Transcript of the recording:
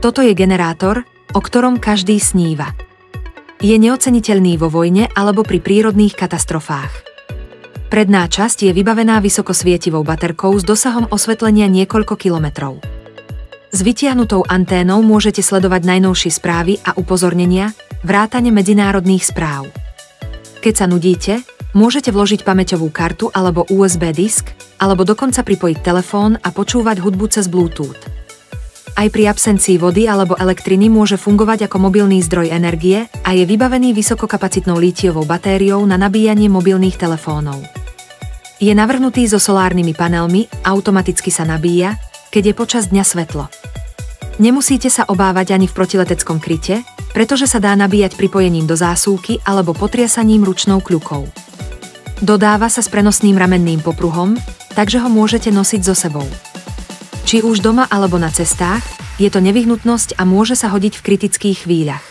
Toto je generátor, o ktorom každý sníva. Je neoceniteľný vo vojne alebo pri prírodných katastrofách. Predná časť je vybavená vysokosvietivou baterkou s dosahom osvetlenia niekoľko kilometrov. S vytiahnutou anténou môžete sledovať najnovšie správy a upozornenia, vrátane medzinárodných správ. Keď sa nudíte, môžete vložiť pamäťovú kartu alebo USB disk, alebo dokonca pripojiť telefón a počúvať hudbu cez Bluetooth. Aj pri absencii vody alebo elektriny môže fungovať ako mobilný zdroj energie a je vybavený vysokokapacitnou lítiovou batériou na nabíjanie mobilných telefónov. Je navrhnutý so solárnymi panelmi, automaticky sa nabíja, keď je počas dňa svetlo. Nemusíte sa obávať ani v protileteckom kryte, pretože sa dá nabíjať pripojením do zásuvky alebo potriasaním ručnou kľukou. Dodáva sa s prenosným ramenným popruhom, takže ho môžete nosiť so sebou. Či už doma alebo na cestách, je to nevyhnutnosť a môže sa hodiť v kritických chvíľach.